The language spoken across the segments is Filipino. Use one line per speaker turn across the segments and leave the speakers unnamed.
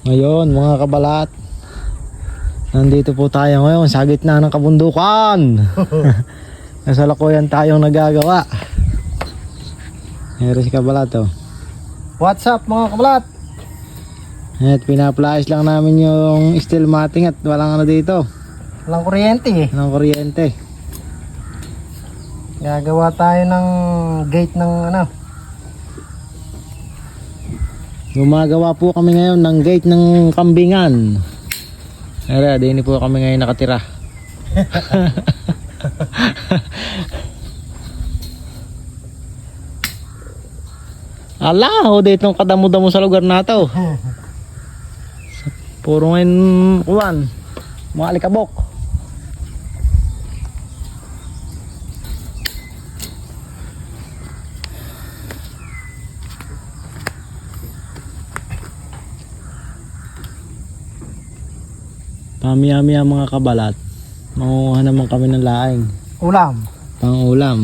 Ngayon mga kabalat, nandito po tayo ngayon sa gitna ng kabundukan. Nasalukuyan tayong nagagawa. Meron si kabalat oh.
What's up mga kabalat?
At pinaplais lang namin yung steel matting at walang ano dito.
Walang kuryente eh.
Walang kuryente.
Gagawa tayo ng gate ng ano.
Gumagawa po kami ngayon ng gate ng kambingan. Ara, din po kami ngayon nakatira. Ala, ho dito kadamo-damo sa lugar na to. Puro ngayon kuwan, mga alikabok. Pamiyami ang mga kabalat. Manguha naman kami ng laing.
Ulam.
Pang ulam.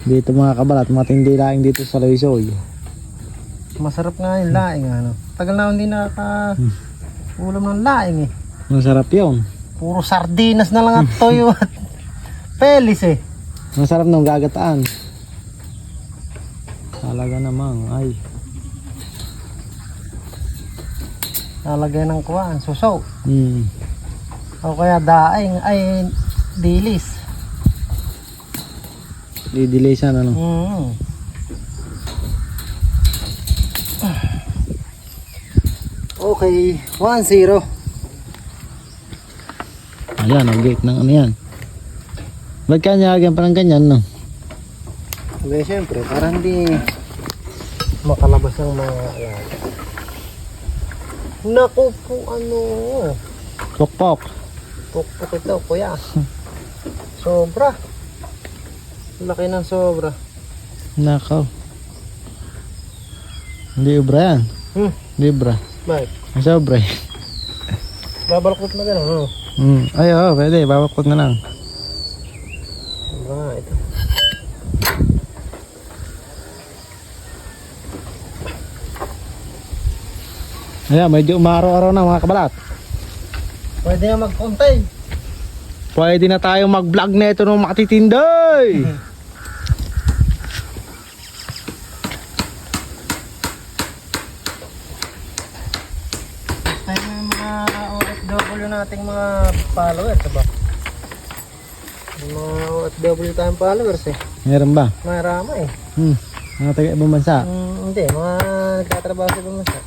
Dito mga kabalat, matindi laing dito sa Loisoy.
Masarap nga yung laing ano. Tagal na hindi ulam ng laing eh.
Masarap yun.
Puro sardinas na lang at toyo at pelis eh.
Masarap nung gagataan. Talaga namang ay.
Nalagay ng kuwaan, suso. O kaya daing ay dilis.
Didilisan ano.
Okay, 1-0.
Ayan, ang gate ng ano yan. Ba't kanya agyan parang ganyan no?
Hindi, siyempre, para hindi makalabas ng mga ayan. Naku po, ano.
Pokpok.
Pukpuk ito, kuya. Sobra. Laki ng sobra.
Nakaw. Hindi ubra yan. Hindi ubra.
Bakit?
Ang sobra eh.
Babalkot na gano'n, no?
Ay oo, pwede. Babakot na lang.
Sobra nga ito.
Ayan, medyo umaraw-araw na mga kabalat.
Pwede nga magkontay.
Pwede na tayo mag-vlog na ito ng matitinday.
Tayo yung mga OFW nating mga followers, diba? Yung mga OFW tayong followers eh.
Meron ba?
Marama eh.
Mga taga-ibang bansa.
Hindi, mga nagtatrabaho sa ibang bansa.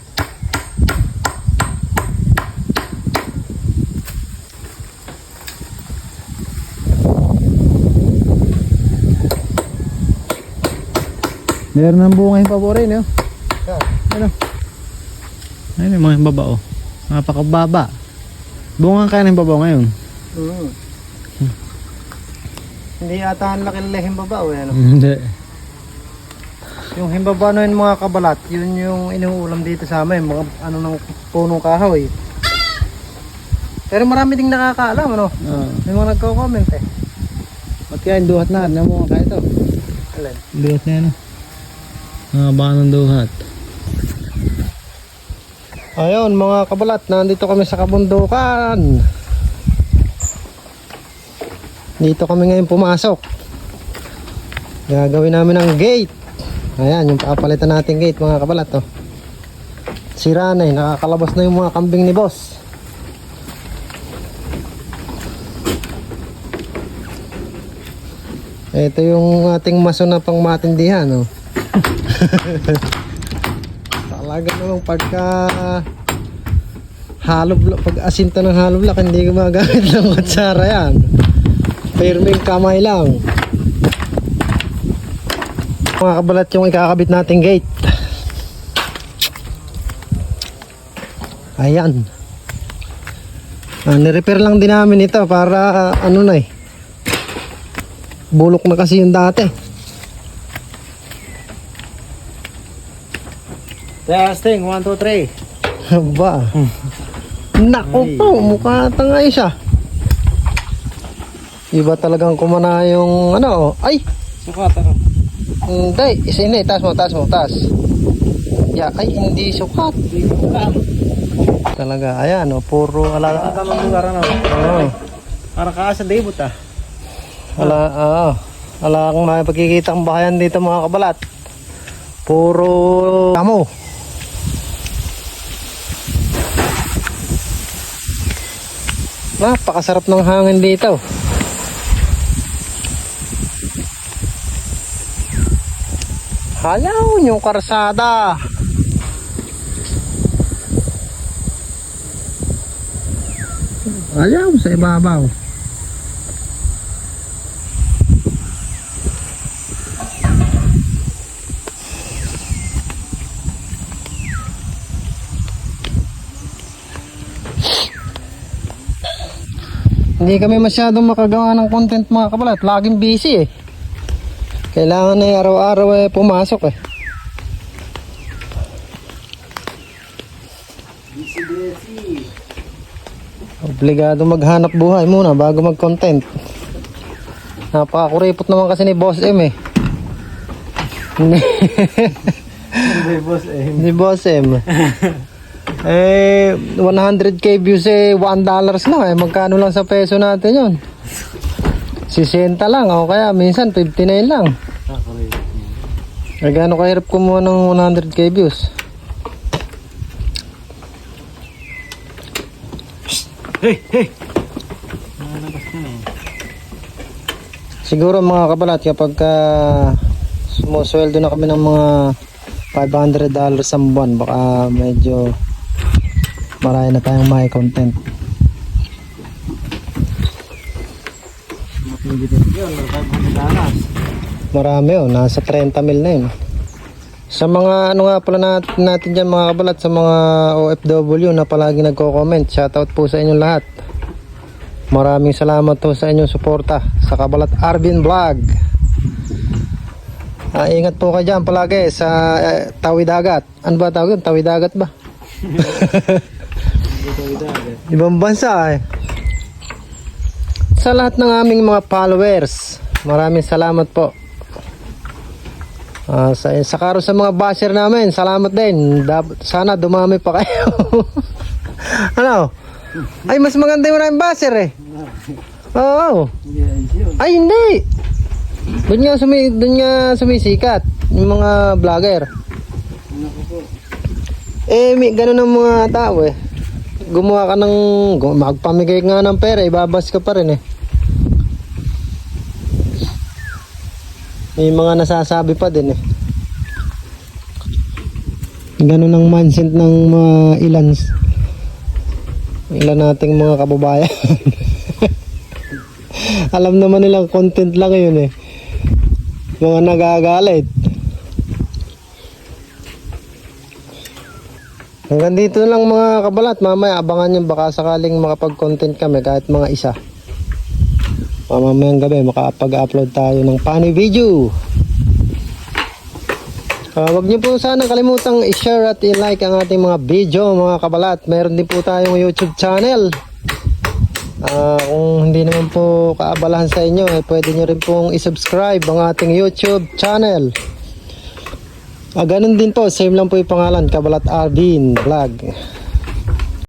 Meron ng bunga yung paborin yun. Ano? Ayun yung mga baba oh. Napakababa. Bunga kaya ng baba ngayon.
Hindi ata ang laki-laki himbabaw eh, ano?
Hindi.
Yung himbabaw na yun mga kabalat, yun yung inuulam dito sa amin, mga ano ng punong kahoy. Pero marami ding nakakaalam, ano? May mga nagko-comment eh.
Ba't kaya yung duhat na? Ano mo kaya ito?
Alin?
Duhat na yan oh. Baka ng duhat.
Ayun mga kabalat, nandito kami sa kabundukan. Dito kami ngayon pumasok. Gagawin namin ang gate. Ayan, yung papalitan natin gate mga kabalat oh. Sira na eh, nakakalabas na yung mga kambing ni boss. Ito yung ating maso na pang matindihan oh. Talaga namang pagka pag asinta ng hollow block hindi gumagamit ng kutsara yan. Firming kamay lang. Mga kabalat yung ikakabit nating gate. Ayan. Ni-repair lang din namin ito para ano na eh. Bulok na kasi yung dati.
Testing, 1, 2, 3.
Aba. Naku po, mukha tangay siya. Iba talagang kumana yung ano, ay!
Sukat ano?
Hindi, isa ini, taas mo. Ya, ay hindi sukat. Talaga, ayan oh, puro ala.
Tamang lugar ano.
Oo.
Para ka sa debut ah.
Wala kang makikita ang bahayan dito mga kabalat. Puro damo. Napakasarap ng hangin dito. Halaw yung karsada. Ayaw sa ibabaw. Hindi kami masyadong makagawa ng content mga kabalat. Laging busy eh. Kailangan eh araw-araw pumasok eh.
Busy.
Obligado maghanap buhay muna bago mag-content. Napakakuripot naman kasi ni Boss M eh.
Hindi boss eh.
Ni Boss M. 100k views $1 lang eh. Magkano lang sa peso natin yun? 60 lang o kaya minsan 59 lang. Gaano kahirap kumuha ng 100k views?
Hey!
Siguro mga kabalat kapag sumusweldo na kami ng mga $500 sa buwan, baka medyo marami na tayong may content. Marami oh, nasa 30 mil na yun. Sa mga ano nga pala natin dyan mga kabalat, sa mga OFW na palagi nagko-comment, shoutout po sa inyong lahat. Maraming salamat po sa inyong suporta sa Kabalat Arvin Vlog. Ingat po kayo dyan palagi sa Tawi-Dagat. Ano ba tawag yun? Tawi-Dagat ba? Ibang bansa eh. Sa lahat ng aming mga followers, maraming salamat po. Sa karo sa mga basher namin, salamat din. Sana dumami pa kayo. Ano? Ay, mas maganda yung maraming basher eh. Oo. Ay, hindi. Doon nga sumisikat yung mga vlogger. May ganun ang mga tao eh. Gumawa ka ng magpamigay nga ng pera, ibabas ka pa rin eh. May mga nasasabi pa din eh. Ganun ang mindset ng mga ilan nating mga kababayan. Alam naman nilang content lang yun eh. Mga nagagalit. Hanggang dito lang mga kabalat. Mamaya abangan nyo baka sakaling makapag-content kami kahit mga isa. Mamayang gabi makapag-upload tayo ng funny video. Wag niyo po sana kalimutang i-share at i-like ang ating mga video mga kabalat. Meron din po tayong YouTube channel. Kung hindi naman po kaabalahan sa inyo, pwede nyo rin pong i-subscribe ang ating YouTube channel. Ganun din po, same lang po yung pangalan, Kabalat Arvin Vlog.